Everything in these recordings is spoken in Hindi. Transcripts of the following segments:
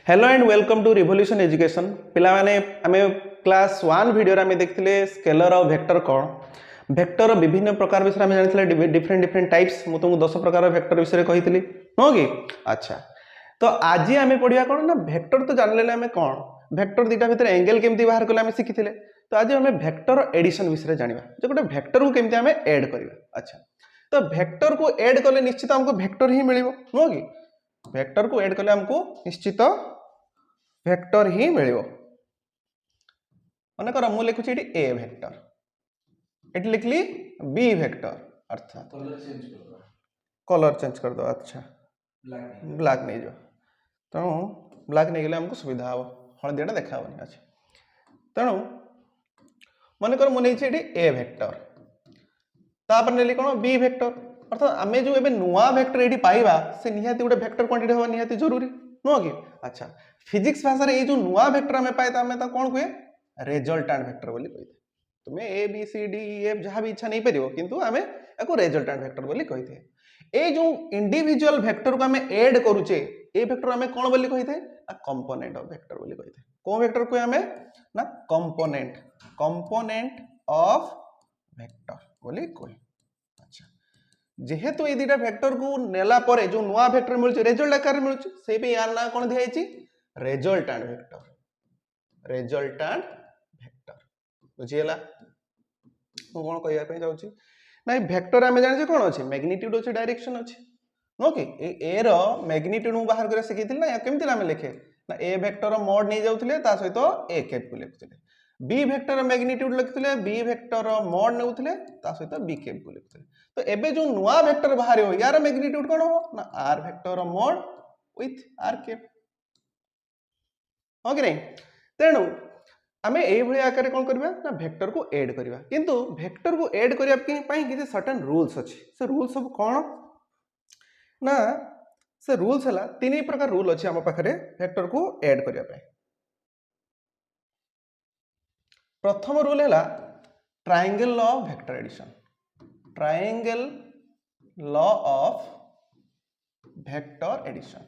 Hello and welcome to revolution education पिला माने आमे क्लास 1 वीडियो रे आमे देखथिले स्केलर और वेक्टर कोन वेक्टर विभिन्न प्रकार विषय आमे जानिथिले डिफरेंट टाइप्स मु तुमको 10 प्रकार वेक्टर विषय कहिथिली नो कि अच्छा तो आज आमे पढिया कोन ना वेक्टर तो जानले आमे कोन वेक्टर दिटा भीतर एंगल केमती बाहर करले आमे सिखिथिले तो आज आमे वेक्टर एडिशन विषय जानिबा जे गोटे वेक्टर को केमती आमे ऐड करबा अच्छा तो वेक्टर को ऐड करले निश्चित हमको वेक्टर ही मिलिबो नो कि वेक्टर को ऐड करले हमको निश्चित वेक्टर ही मिलिबो मन कर मु लिखुची एटी ए वेक्टर एटी लिखली बी वेक्टर अर्थात कलर चेंज कर दो अच्छा ब्लैक नहीं जो तेणु ब्लैक नहीं गले हमको सुविधा हम हलदियाटा देखा हेनी अच्छा तेणु मन कर मु नहीं एटी ए वेक्टर तापर नेली कोन बी वेक्टर अर्थात आमे जो एबे नुवा वेक्टर एटी पाइबा से निहाती गोटे वेक्टर क्वांटिटी होबा निहाती जरूरी नो कि अच्छा फिजिक्स भाषा रे ए जो नुवा वेक्टर आमे पाए ता कोन कहे रिजल्टेंट वेक्टर बोली कहिथे तुमे A B C D E F जहां भी इच्छा नहीं परिबो किंतु आमे एको रिजल्टेंट वेक्टर बोली कहिथे ए जो इंडिविजुअल वेक्टर को आमे ऐड करूचे ए वेक्टर आमे कोन बोली कहिथे आ कंपोनेंट ऑफ वेक्टर बोली कहिथे कोन वेक्टर को आमे ना कंपोनेंट ऑफ वेक्टर बोली कहि अच्छा जेहेतु ए दुटा वेक्टर को नेला परे जो नुआ वेक्टर मिलुचे रिजल्ट आकार मिलुचे से भी यार ना कोन दिया हिची रिजल्टेंट वेक्टर बुझियला मु कोन कहिया पे जाउची ना वेक्टर आमे जानि जे कोन अछि मैग्नीट्यूड अछि डायरेक्शन अछि नो कि ए रो मैग्नीट्यूड मु बाहर करे सिखिथिल ना या केमति आमे लिखे ना ए वेक्टर मोड नै जाउथिले ता सहित ए कैप को लिखुथिले बी वेक्टर मैग्नीट्यूड लिखुथिले बी वेक्टर मोड नेउथिले ता सहित बी कैप को लिखुथिले तो एबे जो नुआ वेक्टर बाहर हो यार मैग्नीट्यूड कोन हो ना R vector mod with R cap हो कि नहीं तेणु आमे एई भली आकार कोन करबा ना वेक्टर को ऐड करबा किंतु वेक्टर को ऐड करिया पई किछि सर्टेन रूल्स अछि से रूल्स सब कोन ना से रूल्स हला तीन प्रकार रूल अछि हम पाखरे वेक्टर को ऐड करिया पई प्रथम रूल है triangle law of vector addition triangle law of vector addition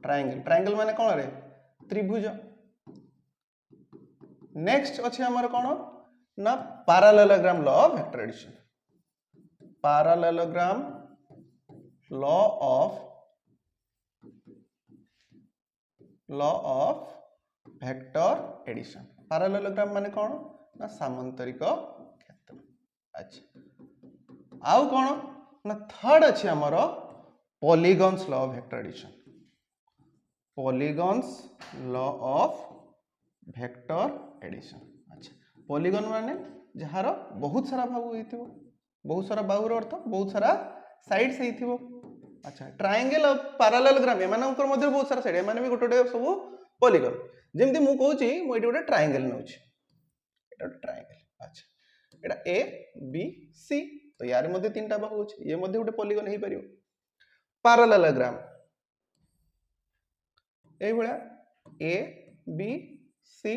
triangle माने कौन रे त्रिभुज नेक्स्ट अच्छे हमर कौन ना parallelogram law of vector addition parallelogram law of vector addition parallelogram माने कौन ना सामांतरिक क्षेत्र अच्छा आउ कौन ना थर्ड अच्छे हमर polygons law of vector addition polygons law of vector addition अच्छा पॉलीगन माने जहार बहुत सारा भाग होइथिबो बहुत सारा बाहुर अर्थ बहुत सारा साइड से हिथिबो अच्छा ट्रायंगल और पैरेललोग्राम एमानकर मध्ये बहुत सारा साइड एमाने भी गोटे सब पॉलीगन जेमति मु कहूची मु एटी गोटे ट्रायंगल नउची एटा ट्रायंगल अच्छा एटा ए बी सी तो यार मध्ये तीनटा बाहु होची ये मध्ये गोटे पॉलीगन हे परियो पैरेललोग्राम ए भला ए बी सी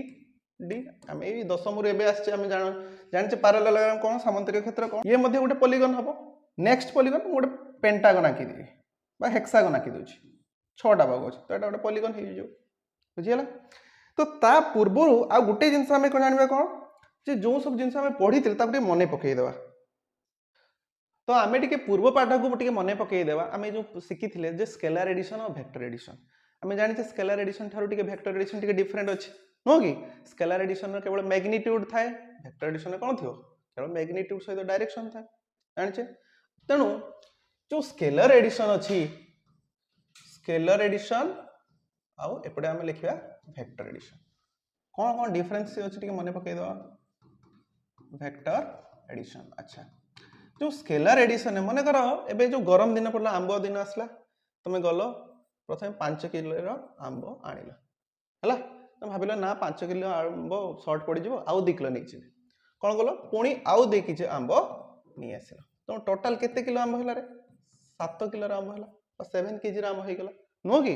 डी आमे 10 रे एबे आछे आमे जानचे पैरेललोग्राम कोन सामांतरिक क्षेत्र कोन ये मध्ये गोटे पॉलीगन हबो नेक्स्ट पॉलीगन गोटे पेंटागन आकी देबी बा हेक्सागन आकी दोची 6टा भाग अछि तो एटा गोटे पॉलीगन हे जो बुझियला तो ता पूर्व आ गोटे जिनस आमे कोन जानबा कोन जे जो सब जिनस आमे पढिथिल ता गोटे मने पकई देबा तो आमे टिके पूर्व पाठ को टिके मने पकई देबा आमे जो सिखिथिले जे स्केलर एडिशन और वेक्टर एडिशन आमे जानि जे स्केलर एडिशन थारु टिके वेक्टर एडिशन टिके डिफरेंट अछि नो कि स्केलर एडिशन रे केवल मैग्नीट्यूड थाए वेक्टर एडिशन रे कोन थियो केवल मैग्नीट्यूड सहित डायरेक्शन थाए जानि छे तेनु जो स्केलर एडिशन अछि स्केलर एडिशन आउ एपडे आमे लिखिबा वेक्टर एडिशन कोन कोन डिफरेंस अछि टिके मने पकई दवा वेक्टर एडिशन अच्छा जो स्केलर एडिशन है मने करो एबे जो गरम दिन पड़ला आंबो दिन आसला तुमे गलो प्रथम 5 किलो रो आंबो आनिला हला तुम भाबिलो ना 5 किलो आंबो शॉर्ट पड़ जिवो आउ 2 किलो नै छी कोन गलो पुणी आउ 2 किलो आंबो नि आसिला तो टोटल केते किलो आंबो हला रे 7 किलो आंबो हला 7 केजी आंबो हे गेला नो कि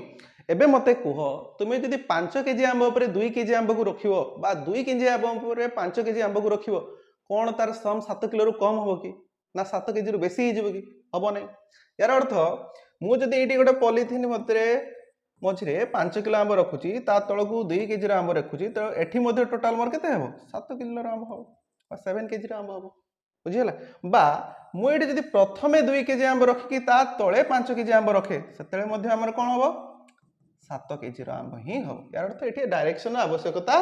एबे मते कुह तुमे जदी 5 केजी आंबो ऊपर 2 केजी आंबो को रखिवो बा 2 केजी आंबो ऊपर 5 केजी आंबो को रखिवो कोन तार सम 7 किलो रु कम होबो कि ना 7 केजी रु बेसी ही जिवो कि हबो नै यार अर्थ मु जदी एटी गोटे पॉलिथिन मते मझे 5 किलो आंब रखुची ता तलकू 2 केजी आंब रखुची तो एठी मध्य टोटाल मोर केते हेबो 7 किलो आंब हो 7 केजी आंब हो बुझिला बा मु एठी जदि प्रथमे 2 केजी आंब रखिकी ता तळे 5 केजी आंब रखे सेतेले मध्य हमर कोन होबो 7 केजी आंब ही हो यार अर्थ एठी डायरेक्शन आवश्यकता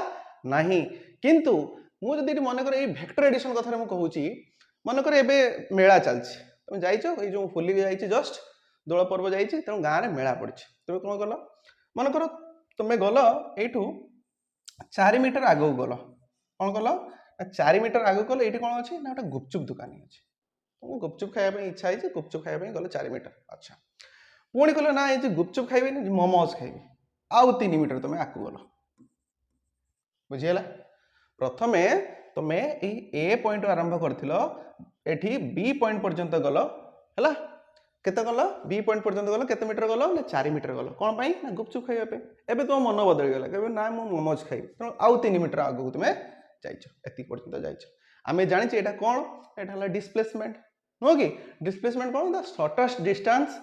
नाही किंतु मु जदि मन कर ए वेक्टर एडिशन कथा मु कहूची मन कर एबे मेला चलछि तुम जाइछो ए जो होली जाइछि जस्ट दोल पर्व जाइछि त गां रे मेला पड़छि तुम कोन गलो मन कर तुमे गलो एठू 4 मीटर आगो गलो कोन गलो 4 मीटर आगो गलो एठी कोन अछि ना एक गुपचुप दुकान अछि तुम गुपचुप खाया पे इच्छा है गुपचुप खाया पे गलो 4 मीटर अच्छा पुणी कहलो ना ये गुपचुप खाइबे मोमोज खाइबे आउ 3 मीटर तुम आकु गलो बुझिला प्रथमे तुमे ए पॉइंट आरंभ करथिलो एठी बी पॉइंट पर्यंत गलो हला केते गलो बी पॉइंट पर्यंत गलो केते मीटर गलो ना 4 मीटर गलो कोन पई ना गुपचुप खाइबे पे एबे तुम मन बदल गेला कहबे ना मु मोमोज खाइबे तो आउ 3 मीटर आगु तुमे जाइछो एति पर्यंत जाइछो आमे जानि छी एटा कोन एटा हला डिस्प्लेसमेंट नो कि डिस्प्लेसमेंट कोन the shortest distance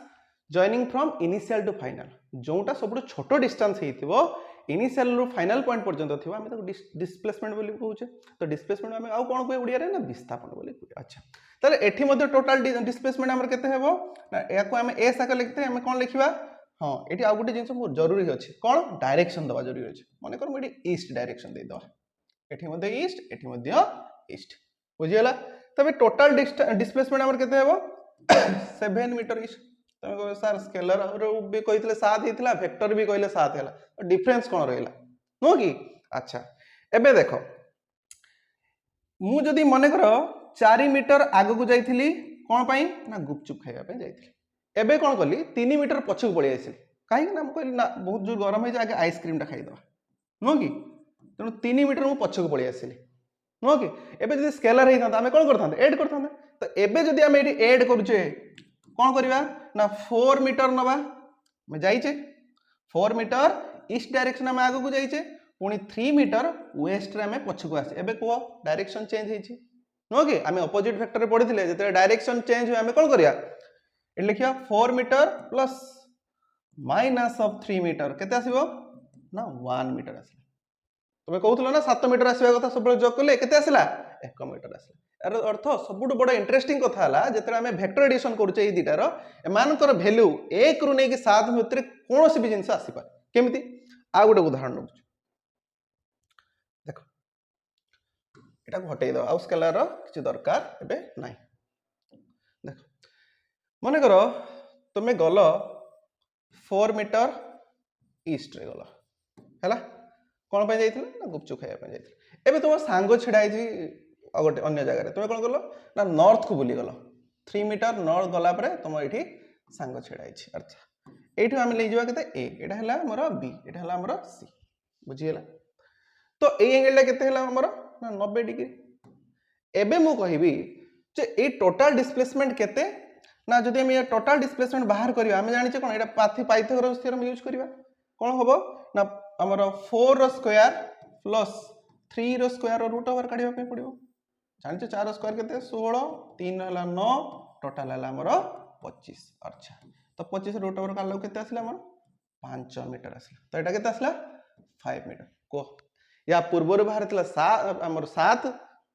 joining from initial to final जोटा सब छोटो डिस्टेंस हेतिबो इनिशियल रु फाइनल पॉइंट पर्यंत थिबो आमे ताको डिस्प्लेसमेंट बोली कहूचे तो डिस्प्लेसमेंट आमे आउ कोन कोइ उडिया रे ना विस्थापन बोली कहू अच्छा ताले एठी मध्ये टोटल डिस्प्लेसमेंट हमर केते हेबो ना याको आमे ए साका लिखते आमे कोन लिखिबा हां एठी आउ गुटे जिंस बहुत जरूरी अछि कोन डायरेक्शन दबा जरूरी अछि माने कर मु एठी ईस्ट डायरेक्शन दे दो एठी मध्ये ईस्ट बुझियला तबे टोटल डिस्प्लेसमेंट हमर केते हेबो 7 मीटर ईस्ट तमे को सर स्केलर और भी कहितले 7 हेतला वेक्टर भी कहले 7 हैला डिफरेंस कोन रहइला नो कि अच्छा एबे देखो मु जदी मने करो 4 मीटर आगु को जाइथिली कोन पई ना गुपचुप खाइबा पे जाइथिली एबे कोन कली 3 मीटर पछक पळि आइसिली काहे ना मु कहली ना बहुत जोर गरम है आगे आइसक्रीम टा खाइ दवा नो कि तनो 3 मीटर मु पछक पळि आइसिली नो कि एबे जदी स्केलर हेता हमें कोन करथांते ऐड करथांते तो एबे जदी हम एठी ऐड करूचे कोन करबा ना 4 मीटर नबा मैं जाइचे 4 मीटर ईस्ट डायरेक्शन में आगु को जाइचे पुनी 3 मीटर वेस्ट रे में पछक आसे एबे को डायरेक्शन चेंज हेछि नो कि हमें अपोजिट वेक्टर रे पढिथिले जते डायरेक्शन चेंज हो हमें कोन करिया ए लिखिया 4 metre plus minus of 3 metre केते आसीबो ना 1 मीटर आसी तुम कहूल ना 7 मीटर आसवा कथा सब जोग कले केते आसला 1 मीटर आसला यार अर्थ सबुठ बड़ इंटरेस्टिंग कथा हला जेते आमे वेक्टर एडिशन करूचे ए दिटार एमानकर वैल्यू 1 रु नेकी 7 भितर कोनोसी भी जिंस आसी पारे केमिति आ गुटे उदाहरण नउछु देखो एटा घटै दो आ स्केलर किछि दरकार एबे नाही देखो माने करो तुमे गलो 4 मीटर ईस्ट रे गलो हैला कोन पे जाइथिल ना गुपचुप खाया पे जाइथिल एबे तुम सांगो छिडाई छी गोटे अन्य जगह तुम कौन कल ना नॉर्थ को बुली गल 3 मीटर नॉर्थ गला परे तुम ये सांग छिड़ाई अच्छा ये आम ले जावा केते ए एटा हला हमर बी एटा हला हमर सी बुझियला तो ए एंगल केते हला हमर ना 90 डिग्री एबे मु कहिबी जे ए टोटल डिस्प्लेसमेंट केते ना जदि हम ये टोटल डिस्प्लेसमेंट बाहर करिया हम जानि छ कोन एटा पाइथागोरस थ्योरम यूज करिवा कोन होबो ना हमर 4 रो स्क्वायर प्लस 3 रो स्क्वायर रूट ओवर काढिबा पे पडिबो जानि 4 स्क्वायर केते 16 3 हला 9 टोटल हला हमर 25 अच्छा तो 25 रूट ओवर काढलो केते आसला हमर 5 मीटर आसला तो एटा केते आसला 5 मीटर को या पूर्व रे बाहर तला 7 हमर 7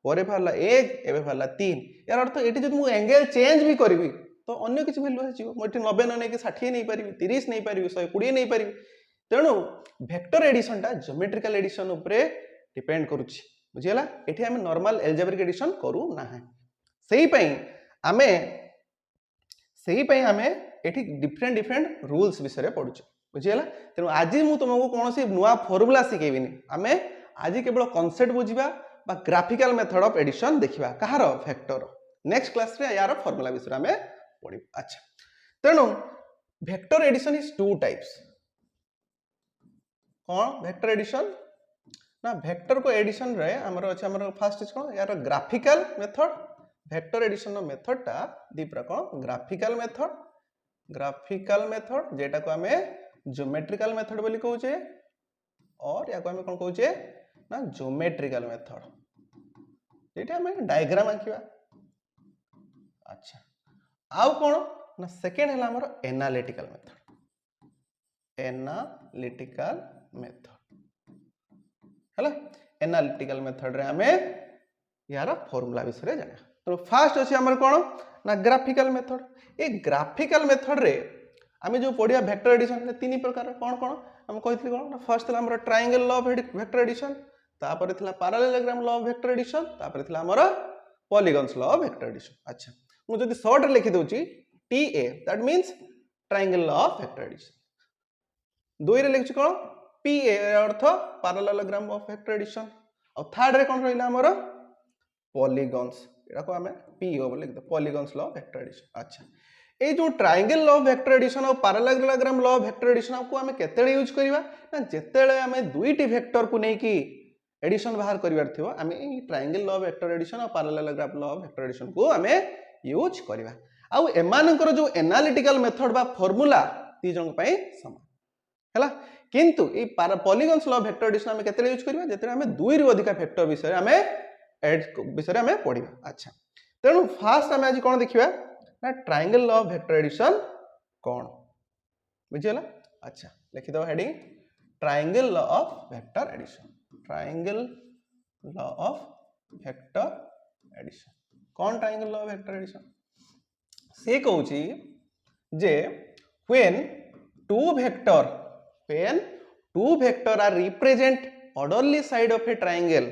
परे बाहरला 1 एबे बाहरला 3 यार अर्थ एटी जदि मु एंगल चेंज भी करबी तो अन्य किछि वैल्यू आसीबो मो एटी 90 न नै कि 60 नै परिबी 30 नै परिबी 120 नै परिबी तेणु वेक्टर एडिशन टा ज्योमेट्रिकल एडिशन उपरे डिपेंड करूछि बुझियला एठी हम नॉर्मल एल्जेब्रिक एडिशन करू ना है सेही पई हमें एठी डिफरेंट रूल्स विषय रे पढुछु बुझियला तेणु आज मु तुमको कोनोसी नुवा फार्मूला सिखेबिनी हमें आज केवल कांसेप्ट बुझिबा बा ग्राफिकल मेथड ऑफ एडिशन देखिबा कहार वेक्टर नेक्स्ट क्लास रे यार फार्मूला विषय हमें पढी अच्छा तेणु vector addition is two types कौन वेक्टर एडिशन ना वेक्टर को एडिशन रे हमर अछि हमर फर्स्ट इज कोन यार ग्राफिकल मेथड वेक्टर एडिशन नो मेथड टा दी प्रकार ग्राफिकल मेथड जेटा को हमें ज्योमेट्रिकल मेथड बोली कहू छे और या को हमें कोन कहू छे ना ज्योमेट्रिकल मेथड जेटा हमें डायग्राम आंकिबा अच्छा आउ कोन ना सेकंड हला हमर एनालिटिकल मेथड एनालिटिकल मेथड है। एनालिटिकल मेथड रे आमे यार फॉर्मूला विषय जाना। तो फास्ट अच्छे आमर कौन ना ग्राफिकल मेथड। ये ग्राफिकल मेथड रे आमे जो पढ़िया वेक्टर एडिशन तीन प्रकार कौन कौन हम कही कौन फर्स्ट थी आमर triangle law of vector addition, तापर थिला parallelogram law of vector addition, तापर थिला आमर polygons law of vector addition. अच्छा मु जदी शॉर्ट रे लिखि दोची टीए that means triangle law of vector addition. दुई रे लिखछि कोन पीए अर्थ पैरेललोग्राम ऑफ वेक्टर एडिशन, और थर्ड रे कोन रहिला हमर पॉलीगन्स एटा को हमें पीओ बोले लिख दो polygons law of vector addition. अच्छा ए जो triangle law of vector addition और parallelogram law of vector addition को हमें केतेले यूज करबा ना जेतेले हमें दुईटी वेक्टर को नै कि एडिशन बाहर करिवार थिबो हमें ए triangle law of vector addition और parallelogram law of vector addition को हमें यूज करबा। आउ एमानकर जो एनालिटिकल मेथड बा फार्मूला ती जन पई समान हैला, किंतु ए polygons law of vector addition हमें केतेले यूज करबा जेतेले हमें दुई रु अधिक वेक्टर विषय हमें एड विषय हमें पढ़िबा। अच्छा तेणु फास्ट हमें आज कोन देखिबा ना triangle law of vector addition कौन बुझियला। अच्छा लिखि दो heading triangle law of vector addition. Triangle law of vector addition कौन triangle law of vector addition से कहूची जे when two vector are represent orderly side of a triangle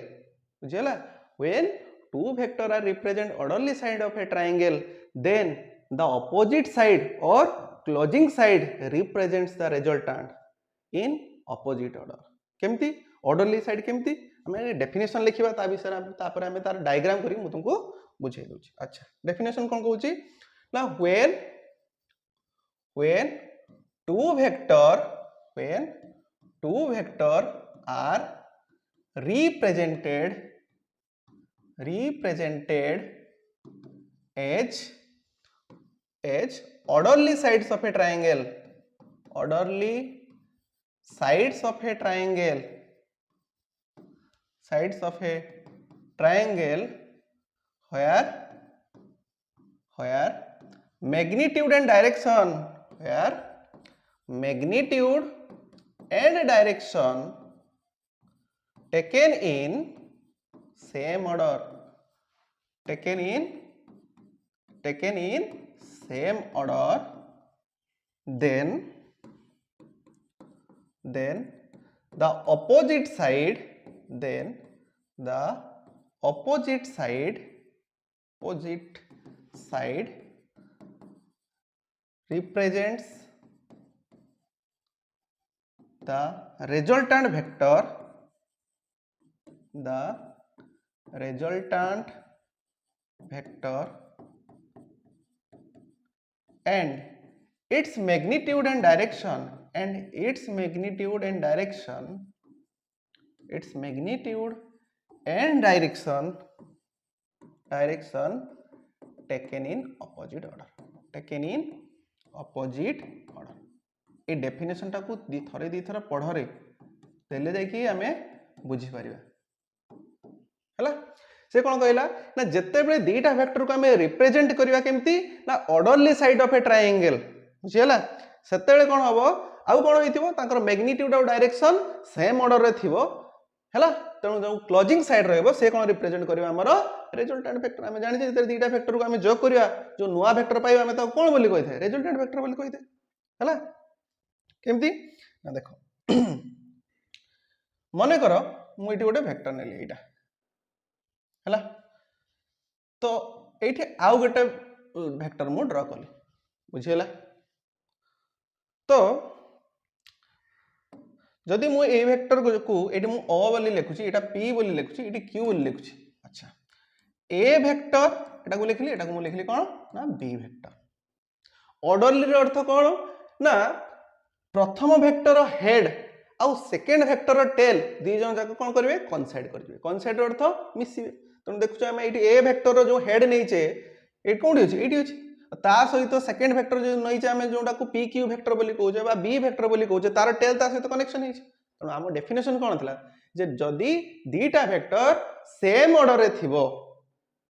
बुझियला, when two vector are represent orderly side of a triangle then the opposite side or closing side represents the resultant in opposite order। केमती orderly side केमती हमें डेफिनेशन लिखिबा ता विषय तापर हमें तार डायग्राम करी मु तुमको बुझाई दोची। अच्छा डेफिनेशन कोन कहूची ना when two vector are represented as orderly sides of a triangle, where magnitude and direction taken in same order, then the opposite side represents the resultant vector and its magnitude and direction taken in opposite order। A definition टाकू दी थर पढ़रे देले जाई हमें बुझी परिबा हैला। से कोन कहला ना जत्ते बेले दीटा वेक्टर को हमें रिप्रेजेंट करबा केमती ना orderly side of a triangle बुझियला, सेते बेले कोन हबो आउ कोन होइथिबो ताकर मैग्नीट्यूड और डायरेक्शन सेम ऑर्डर रे थिबो हैला। तेणु जो क्लोजिंग साइड रहबो से कोन रिप्रेजेंट करबा हमर रिजल्टेंट वेक्टर। हमें जानि जे दीटा वेक्टर को हमें जोग करबा जो नुवा वेक्टर पाइबा हमें तो कोन बोली कहिथे रिजल्टेंट वेक्टर बोली कहिथे हैला। केमती ना देखो मने करो मु इटी गोटे वेक्टर नेली एटा हैला, तो एठी आउ गोटे वेक्टर मु ड्रा कली बुझियला। तो जदि मु ए वेक्टर को एठी मु ओ बोली लिखुची एटा पी बोली लिखुची एठी क्यू बोली लिखुची। अच्छा ए वेक्टर एटा को लिखली एटा को मु लिखली कोन ना बी वेक्टर। ऑर्डरली रे अर्थ कोन ना प्रथम वेक्टर हेड आउ सेकेंड वेक्टर टेल दी जन जाक कोन करबे कोइंसाइड करबे। कोइंसाइड अर्थ मिसिबे। तने देखुछ हम एठी ए वेक्टर जो हेड नैचे ए कोंडी अछि एठी अछि ता सहित सेकेंड वेक्टर जो नैचे हम जोटा को पी क्यू वेक्टर बोली कहउछे बा बी वेक्टर बोली कहउछे तार टेल ता सहित कनेक्शन हिछ। तने हम डेफिनेशन कोन थला जे जदी दीटा वेक्टर सेम ऑर्डर रे थिबो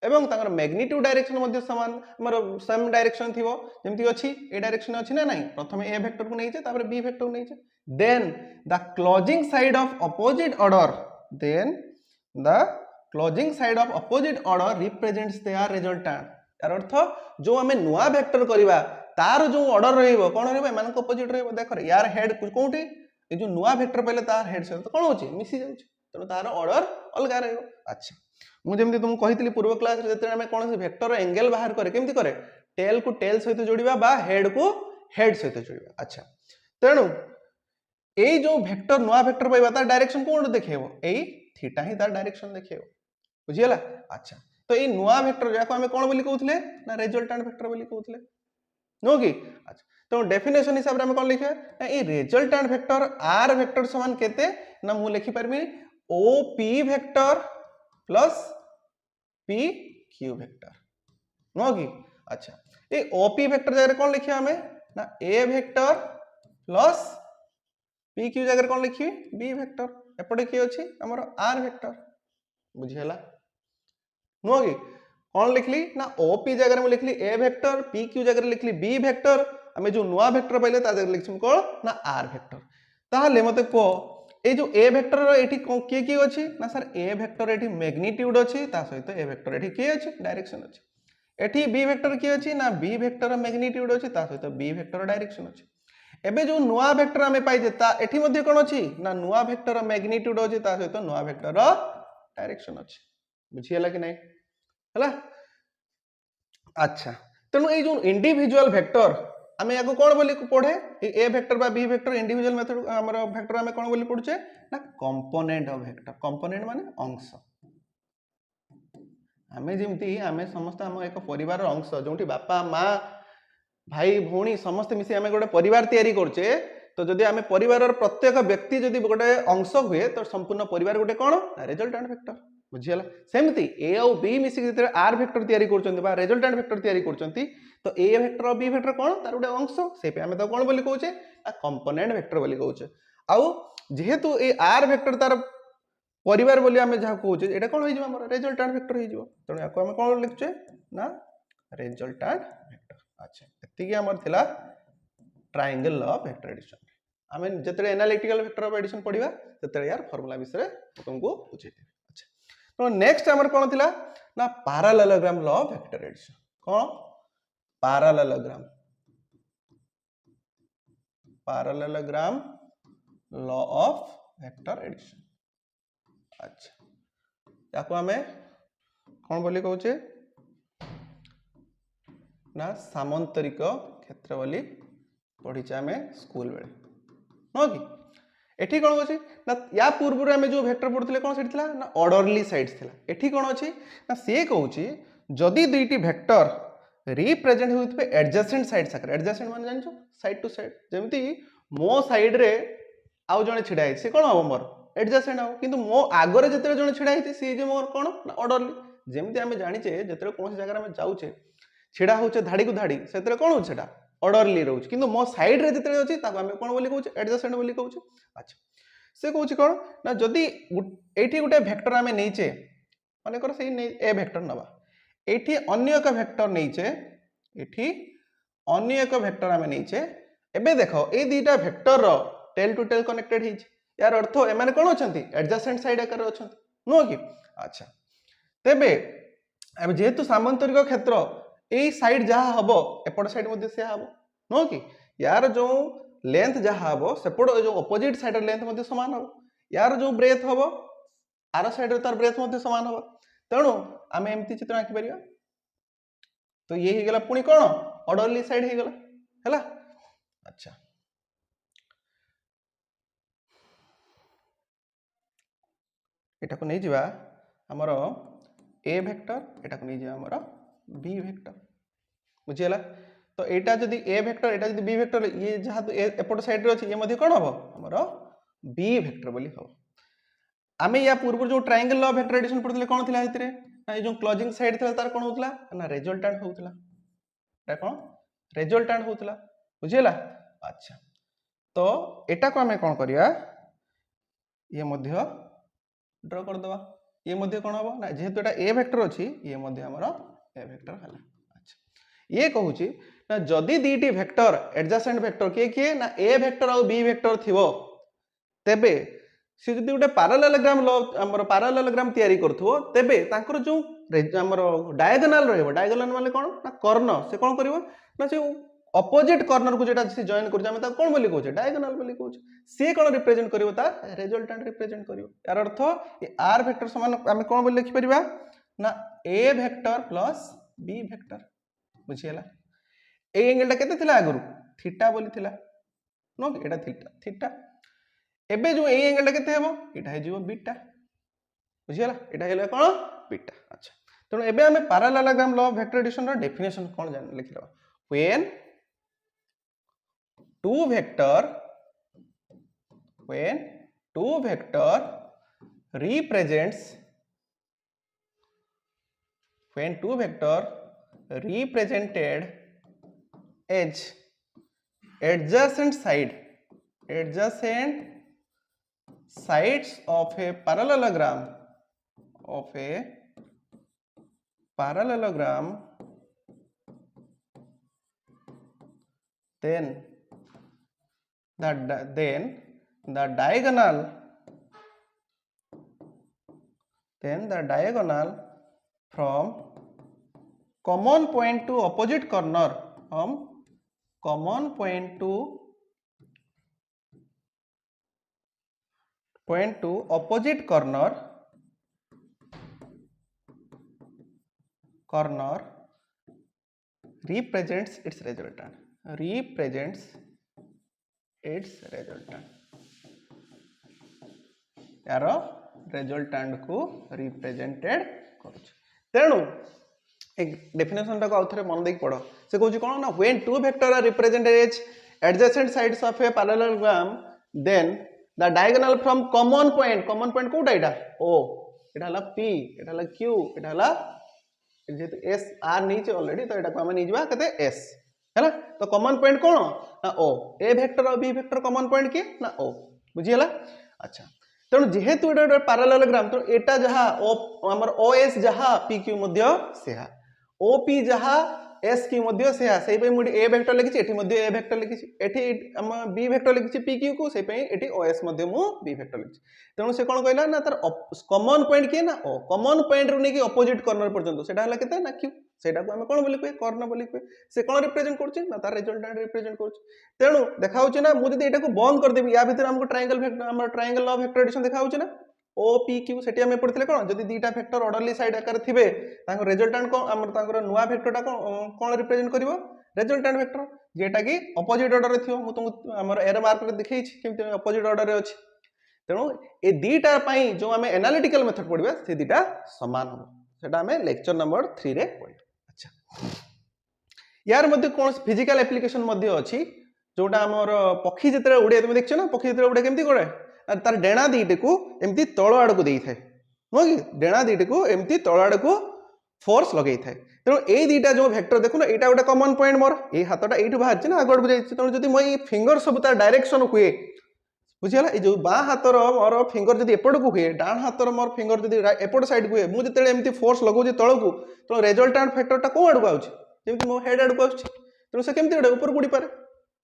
एवं तांकर मैग्नीट्यूड डायरेक्शन मध्ये समान हमर सेम डायरेक्शन थिवो जेमति अछि ए डायरेक्शन अछि ना नहीं प्रथमे ए वेक्टर को नैचे तापर बी वेक्टर को नैचे then the closing side of opposite order then the closing side of opposite order represents their resultant यार अर्थ जो हमें नुआ वेक्टर करबा तार जो ऑर्डर रहइबो कोन रहइबो एमान को अपोजिट रहइबो देखो यार हेड कोठी ए जो नुआ वेक्टर पहले तार हेड से तो कोन होची मिसी जाउची तनो तार ऑर्डर अलगा रहइबो अच्छा मु जेमति तुम कहितली पूर्व क्लास रे जते हमें कोन से वेक्टर एंगल बाहर करे केमति करे टेल को टेल सहित जोड़िबा बा हेड को हेड सहित जोड़िबा अच्छा तेनु ए जो वेक्टर नुआ वेक्टर पाइबा तार डायरेक्शन कोन देखेबो ए थीटा ही तार डायरेक्शन देखेबो बुझियला अच्छा तो ए नुआ वेक्टर जाको हमें कोन बोली कहउथले ना रिजल्टेंट वेक्टर बोली कहउथले नो की अच्छा तो डेफिनेशन हिसाब रे हम कोन लिखे ए रिजल्टेंट वेक्टर आर वेक्टर समान केते ना मु लिखि परबी OP vector plus P Q vector नो की अच्छा ए ओपी वेक्टर जगह कौन लिखिया हमें ना A vector plus P Q जगह कौन लिखी बी वेक्टर एपटे की अछि हमर आर वेक्टर बुझियला नो की कौन लिखली ना ओपी जगह में लिखली ए वेक्टर पी क्यू जगह लिखली बी वेक्टर हमें जो नुआ वेक्टर पाइले ता जगह लिखछम कोन ना आर वेक्टर ताहले मते को ए जो ए वेक्टर एठी के की अछि ना सर ए वेक्टर एठी मैग्नीट्यूड अछि ता सहित ए वेक्टर एठी के अछि डायरेक्शन अछि एठी बी वेक्टर की अछि ना बी वेक्टर मैग्नीट्यूड अछि ता सहित बी वेक्टर डायरेक्शन अछि एबे जो नुआ वेक्टर हमें पाइ जेता एठी मध्ये कोन अछि ना नुआ वेक्टर मैग्नीट्यूड अछि ता सहित नुआ वेक्टर डायरेक्शन अछि बुझियला कि नै हला अच्छा तनु ए जो इंडिविजुअल वेक्टर आमे याको कोन बोली पढे ए वेक्टर बा बी वेक्टर इंडिविजुअल मेथड हमर वेक्टर आमे कोन बोली पढुचे ना कंपोनेंट ऑफ वेक्टर कंपोनेंट माने अंश आमे जेमती आमे समस्त हम एक परिवार अंश जोंटी बापा मां भाई भौणी समस्त मिसी आमे गोटे परिवार तयारी करछे तो जदि आमे परिवारर प्रत्येक व्यक्ति जदि गोटे अंश हुए तो संपूर्ण परिवार गोटे कोन रिजल्टेंट वेक्टर बुझियला सेमती ए और बी मिसी जते आर वेक्टर तयारी करछन्ती बा रिजल्टेंट वेक्टर तयारी करछन्ती तो ए वेक्टर और बी वेक्टर कोन तार गोटे अंश से पे हमें तो कोन बोली कहउचे आ कंपोनेंट वेक्टर बोली कहउचे आउ जेहेतु ए आर वेक्टर तार परिवार बोली हमें जहा कहउचे एटा कोन होई जिवो हमर रिजल्टेंट वेक्टर होई जिवो तने याको हमें कोन लिखचे ना रिजल्टेंट वेक्टर अच्छा एतिकी हमर थिला ट्रायंगल ऑफ वेक्टर एडिशन हमें जते एनालिटिकल वेक्टर ऑफ एडिशन पढिबा तते यार फार्मूला विषय तुमको बुझे अच्छा तो नेक्स्ट हमर कोन थिला ना parallelogram law of vector addition कोन parallelogram law of vector addition अच्छा याको हमें कौन बोली कहउचे ना सामांतरिक क्षेत्र बोली पढ़ीचे हमें स्कूल बेले नो की एठी कोन होची ना या पूर्व हमें जो वेक्टर पढ़ुतले कोन सेठी थिला ना ऑर्डरली साइड्स थिला एठी कोन अछि ना से कहउची जदी दुईटी वेक्टर रिप्रेजेंट होइतबे एडजेसेंट साइड साकर एडजेसेंट माने जानछो साइड टू साइड जेमति मो साइड रे आउ जने छिडा है से कोन हो मोर एडजेसेंट हो किंतु मो आगरे जते जने छिडा है से जे मोर कोन ना ऑर्डरली जेमति हमें जानिचे जते कोन जगह में जाउचे छिडा होचे धाडी को धाडी सेतरे कोन हो सेटा ऑर्डरली रहउचे किंतु मो साइड रे जते अछि ताको हमें कोन बोली कहउचे एडजेसेंट बोली कहउचे अच्छा से कहउचे कोन ना जदी एठी गुटे वेक्टर हमें नैचे माने कर से ए वेक्टर नबा एठी अन्य एक वेक्टर नैचे एठी अन्य एक वेक्टर हमें नैचे एबे देखो ए दीटा वेक्टर रो टेल टू टेल कनेक्टेड हिच यार अर्थ ए माने कोन अछंती एडजेसेंट साइड आकर अछंती नो की अच्छा तेबे अब जेहेतु सामांतरिक क्षेत्र ए साइड जहा हबो एपट साइड मध्ये से हबो नो की यार जो लेंथ जहा हबो सेपट जो अपोजिट साइड लेंथ मध्ये समान हबो यार जो ब्रेथ हबो आर साइड रे तार ब्रेथ मध्ये समान हबो तेणु आमे एमती चित्र आंकी परिया तो ये ही गला पुनी कोन ऑर्डरली साइड ही गला हैला अच्छा एटा को नै जिबा हमर ए वेक्टर एटा को नै जिबा हमर बी वेक्टर बुझियला तो एटा जदी ए वेक्टर एटा जदी बी वेक्टर ये जहा एपट साइड रे अछि ये मध्ये कोन हबो हमर बी वेक्टर बोली हो आमे या पूर्व जो ट्रायंगल ऑफ वेक्टर एडिशन पढ़थले कोन थिला हितरे ना जो क्लोजिंग साइड थिला तार कोन होतला ना रिजल्टेंट होतला एटा कोन रिजल्टेंट होतला बुझियला अच्छा तो एटा को हमें कोन करिया ये मध्य ड्रा कर दवा ये मध्य कौन हम ना जेहेतु एटा ए वेक्टर अच्छी ये मध्य हमर ए वेक्टर हला। अच्छा ये कहूँ ना जदि दीटी वेक्टर एडजासेंट वेक्टर किए किए ना ए वेक्टर और बी वेक्टर थिवो तेबे सी जदि गोटे पैरेललोग्राम हमर पैरेललोग्राम तैयारी करथुवो तेबे तांकर जो हमर डायगोनल रहइबो डायगोनल माने कोन ना कर्ण से कोन करिवो ना से अपोजिट कॉर्नर को जेटा से जॉइन कर जामे ता कोन बोली कहू डायगोनल बोली कहू से कोन रिप्रेजेंट करिवो ता रिजल्टेंट रिप्रेजेंट करिवो यार अर्थ ए आर वेक्टर समान हम कोन बोली लिखि परिबा ना A vector plus B vector बुझियला ए एंगल ता केते थिला आगुरु थीटा बोली थिला नो एटा थीटा थीटा एबे जो ए एंगल ता केते हेबो एटा हे जीवो बीटा बुझियला एटा हेले कोन बीटा। अच्छा तो एबे हमें parallelogram law of vector addition रो डेफिनेशन कोन जान लिखि दबा when two vector represents when two vector represented as adjacent sides of a parallelogram then the diagonal from common point to opposite corner opposite corner represents its resultant यार रिजल्टेंट को रिप्रेजेंटेड करूछ तेणु एक डेफिनेशन टा को आउथरे मन देख पड़ो से कहूची कोन ना when two vector are represented as adjacent sides of a parallelogram then the diagonal from common point कोटा एटा ओ एटा हला p एटा हला q एटा हला जेतु s r नीचे ऑलरेडी तो एटा को हम निजबा कते s हैला तो कॉमन पॉइंट कोन ना o ए वेक्टर और b वेक्टर कॉमन पॉइंट के ना o बुझियला। अच्छा तेणु जेहेतु एटा पैरेललोग्राम तो एटा जहा ओ हमर OS जहा PQ मध्य सेहा OP जहा SQ मध्य सेहा सेही पे मुडी A वेक्टर लिखिछि एठी मध्य A वेक्टर लिखिछि एठी हम B वेक्टर लिखिछि PQ को सेही पे एठी OS मध्य मु B वेक्टर लिखिछि तेणु से कोन कहला ना तार कॉमन पॉइंट के ना O कॉमन पॉइंट रु नेकी अपोजिट कॉर्नर पर्यंत सेटा हला केते ना Q सेटा को हम कोन बोली कय कॉर्नर बोली कय से कोन रिप्रेजेंट करछि ना तार रिजल्टेंट रिप्रेजेंट करछि तेणु देखा होछि ना मु जदी एटा को बंद कर देबी या भीतर हमको ट्रायंगल वेक्टर हमर triangle law of vector addition देखा होछि ना OPQ सेठी हम पढ़िथिले कोन जदी दीटा वेक्टर ऑर्डरली साइड आकार थिबे ताको रिजल्टेंट को हमर ताकर नुवा वेक्टरटा कोन रिप्रेजेंट करिवो रिजल्टेंट वेक्टर जेटा कि अपोजिट ऑर्डर रे थिबो मु तुमको हमर एरो मार्क रे देखैछि केमते अपोजिट ऑर्डर रे अछि तेणु ए दीटा पई जो हमें एनालिटिकल मेथड पढ़िबा से दीटा समान हो सेटा हमें लेक्चर नंबर 3 रे पढ़िबा। अच्छा यार मध्ये कोन फिजिकल एप्लीकेशन मध्ये अछि जोटा हमर पक्षी जेतरे उडे तुम देखछ ना पक्षी जेतरे उडे केमती करे तार डेणा दीटे को एमती तळ आड़ को देई थाए नो कि डेणा दीटे को एमती तळ आड़ को फोर्स लगेई थाए तेणु ए दीटा जो वेक्टर देखु ना एटा गोटे कॉमन पॉइंट मोर ए हातटा एठु बाहर छी ना आगड को जाई तेणु जदी मई फिंगर सब तार डायरेक्शन हुए बुझियला ए जो बा हातर मोर फिंगर जदी एपड को हुए डान हातर मोर फिंगर जदी एपड साइड को हुए मु जतेले एमती फोर्स लगौ जे तळ को तो रिजल्टेंट फैक्टरटा को आड़ को आउछ जेमती मो हेड आड़ को आउछ तेणु से केमती गोटे ऊपर गुडी पारे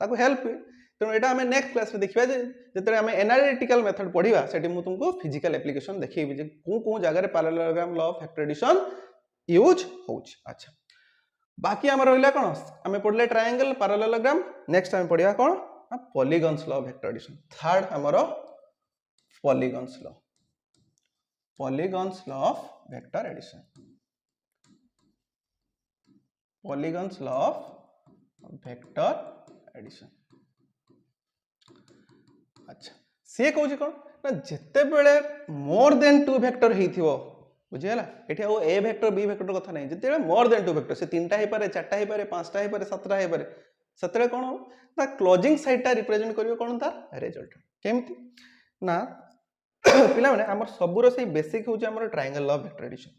ताको हेल्प हुए तेणु एटा हमें नेक्स्ट क्लास रे देखिबा जे जतरे हमें एनालिटिकल मेथड पढ़िबा सेठी मु तुमको फिजिकल एप्लीकेशन देखैबी जे को जगह रे parallelogram law of vector addition use होउछ। अच्छा बाकी हमर रहला कोन हमें पढ़ले ट्रायंगल पैरेललोग्राम नेक्स्ट हमें पढ़िबा कोन polygons law of vector addition third हमर polygons law of vector addition polygons law of vector addition. अच्छा से कहूँ कौन ना जिते बेले मोर देन टू वेक्टर हेइथिवो बुझियला एठी आ ए वेक्टर बी वेक्टर कथा नहीं जिते मोर देन टू वेक्टर से तीनटा हे पारे चारटा हे पारे पांचटा हे पारे सातटा हे पारे सतरे कोन हो ना क्लोजिंग साइड ता रिप्रेजेंट करियो कोन तार रिजल्ट केमती ना पिला माने हमर सबुर से बेसिक होची हमर triangle law of vector addition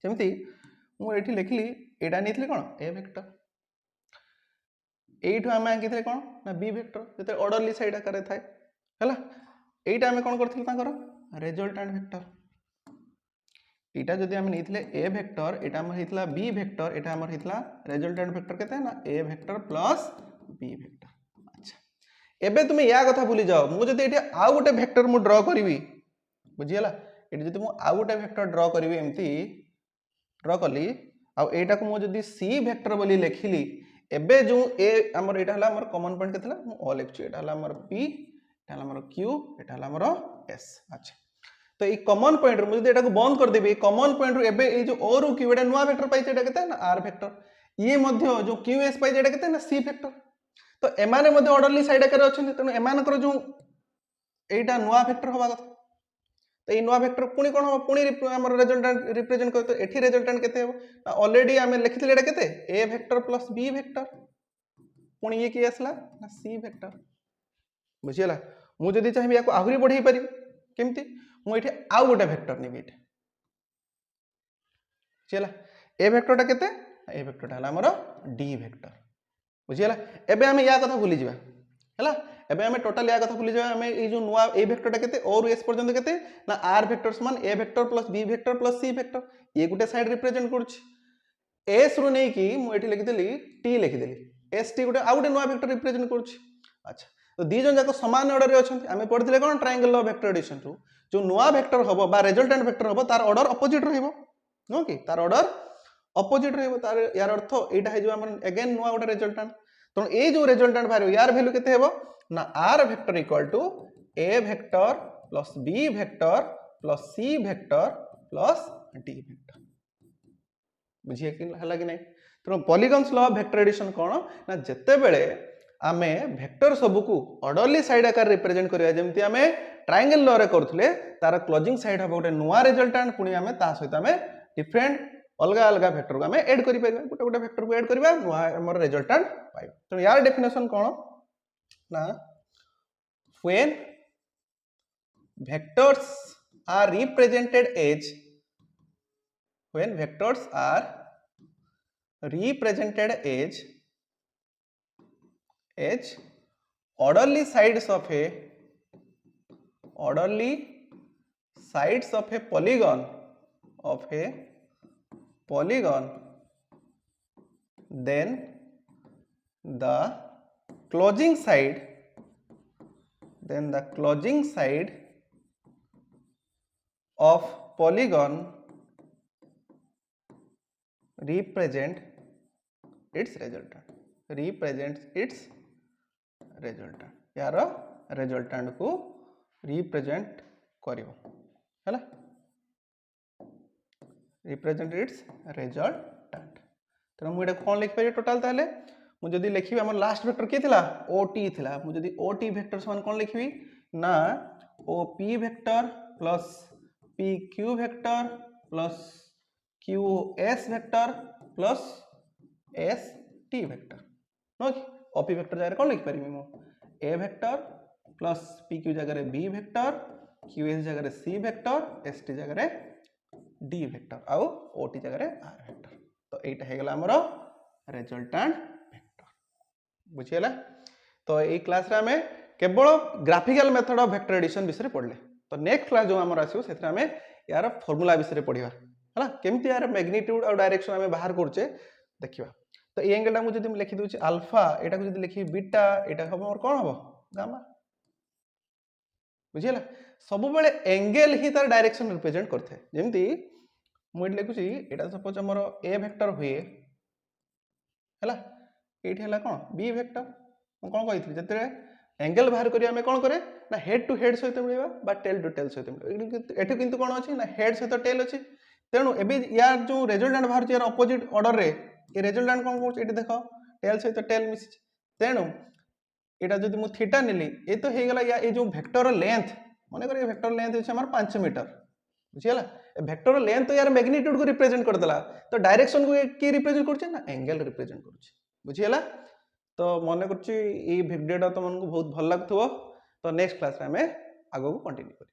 जेमती मु एठी लिखली एटा नेथली कोन ए वेक्टर एठु हम आंकिथिले कोन ना बी वेक्टर जते ऑर्डरली साइड आकार थाए हला एटा हम कोन करथिल तांकर रिजल्टेंट वेक्टर एटा जदि आम नहीं ए भेक्टर एटा आम होता बी भेक्टर एटा आम होता रेजल्टेंट भेक्टर केते ना A vector plus B vector. अच्छा एबे तुम या कथा भूली जाओ मु जदि एठी आउ गोटे भेक्टर मु ड्रॉ करी बुझीगला एठी जदि मु आउ गोटे भेक्टर ड्रॉ करी एमती ड्रॉ कली आ एटा को मु जदि सी भेक्टर बोली लिखिली एबे जो ए हमर एटा हला हमर कॉमन पॉइंट केतला मु ओ लिखछि एटा हला हमर पी एटा हला हमर क्यू एटा हला हमर एस। अच्छा तो ये कॉमन पॉइंट रो मुझे एटा को बंद कर देबी कॉमन पॉइंट रो एबे ए जो ओ रो क्यू एटा नुवा वेक्टर पाइछ एटा केते ना आर वेक्टर ये मध्य जो क्यू एस पाइछ एटा केते ना सी वेक्टर तो एमाने मध्य ऑर्डरली साइड आकार अछन तनो एमान कर जो एटा नुवा वेक्टर होबा कथा तो ये नुवा वेक्टर पुनी कोन हो पुनी हमर रिजल्टेंट रिप्रेजेंट कर तो एठी रिजल्टेंट केते हो ना ऑलरेडी हमें लिखिथिले एटा केते ए वेक्टर प्लस बी वेक्टर पुनी ये की आसला ना सी वेक्टर बुझियला मु जदी चाहिबी याको आहुरी बढ़ाई पारि केमती मु एठी आउ गोटे वेक्टर नेबी एठी बुझियला ए वेक्टरटा केते ए वेक्टरटा हला हमर डी वेक्टर बुझियला एबे हमें या कथा भूली जिबा हला एबे हमें टोटल या कथा भूली जिबा हमें ए जो नुवा ए वेक्टरटा केते और एस पर्यंत केते ना आर वेक्टर समान A vector plus B vector plus C vector ये गोटे साइड रिप्रेजेंट करछि एस रो नै कि मु एठी लिखि देली टी लिखि देली एस टी गोटे आउ गोटे नुवा वेक्टर रिप्रेजेंट करछि। अच्छा तो दी जन जाको समान ऑर्डर रे अछंती हमें पढिथिले कोन ट्रायंगल ऑफ वेक्टर एडिशन रो जो नुआ वेक्टर हबो बा रिजल्टेंट वेक्टर हबो तार ऑर्डर अपोजिट रहइबो नो कि तार ऑर्डर अपोजिट रहइबो तार यार अर्थ एटा हे जो हमन अगेन नुआ गोटे रिजल्टेंट तो ए जो रिजल्टेंट बाहर यार वैल्यू केते हेबो ना R vector equal to A vector plus B vector plus C vector plus D vector बुझिए कि हला कि नै तो polygons law of vector addition कोन ना जत्ते बेले आमे वेक्टर सबुकू ऑर्डरली साइड आकार रिप्रेजेंट करिया जेमति आमे ट्रायंगल लॉ रे करथले तार क्लोजिंग साइड हबो गोटे नुवा रिजल्टेंट पुनी आमे ता सहित आमे डिफरेंट अलगा अलगा वेक्टर को आमे ऐड करि परबा गोटे गोटे वेक्टर को ऐड करबा नुवा हमर रिजल्टेंट पाइबा। तो यार डेफिनेशन कोन ना when vectors are represented as when vectors are represented as orderly sides of a polygon then the closing side of polygon represents its resultant यार रिजल्टेंट को रिप्रेजेंट करिवो हैला रिप्रेजेंट इट्स रिजल्टेंट तो मु एटा कोन लिख पारे टोटल ताले मु जदी लिखिबी हमर लास्ट वेक्टर के थिला ओटी थिला मु जदी ओटी वेक्टर समान कोन लिखिबी ना OP vector plus PQ vector plus QS vector plus ST vector नो कि ओपी वेक्टर जगह कोन लिख पारिबी मु ए वेक्टर प्लस पीक्यू जगह रे बी वेक्टर क्यूएस जगह रे सी वेक्टर एसटी जगह रे डी वेक्टर आउ ओटी जगह रे आर वेक्टर तो एटा हे गेला हमरो रिजल्टेंट वेक्टर बुझियला। तो ए क्लास रे हमें केवल graphical method of vector addition विषय पढ़ले तो नेक्स्ट क्लास जो हमर आसीबो सेथरा हमें यार फार्मूला विषय पढ़िबा हला केमति यार मैग्नीट्यूड और डायरेक्शन हमें बाहर करचे देखिबा। तो ए एंगल टा मु जदी लिखि दोछि अल्फा एटा को जदी लिखि बीटा एटा हबो और कोन हबो गामा बुझियला सब बेले एंगल ही तार डायरेक्शन रिप्रेजेंट करथे जेमति मु एट लिखुछि एटा सपोज हमर ए वेक्टर हुए हला एठी हला कोन बी वेक्टर मु कोन कहिथि जते एंगल बाहर करिया हमें कोन करे ना हेड टू हेड सहित मिलबा बा टेल टू टेल सहित मिलबा एठी किंतु कोन अछि ना हेड सहित टेल अछि तेनु एबे यार जो रिजल्टेंट बाहर यार अपोजिट ऑर्डर रे ए रिजल्टेंट कोन कोन एठी देखो टेल सहित टेल मिस तेनु एटा जदि मु थीटा नेली ए तो हे गेला या ए जो वेक्टर लेंथ माने करे वेक्टर लेंथ अछि हमर 5 मीटर बुझियला ए वेक्टर लेंथ तो यार मैग्नीट्यूड को रिप्रेजेंट कर देला तो डायरेक्शन को की रिप्रेजेंट करछि ना एंगल रिप्रेजेंट करछि बुझियला। तो मने करछि ई वीडियोटा तो मन को बहुत भल लागथबो तो नेक्स्ट क्लास रे हमें आगो को कंटिन्यू करी।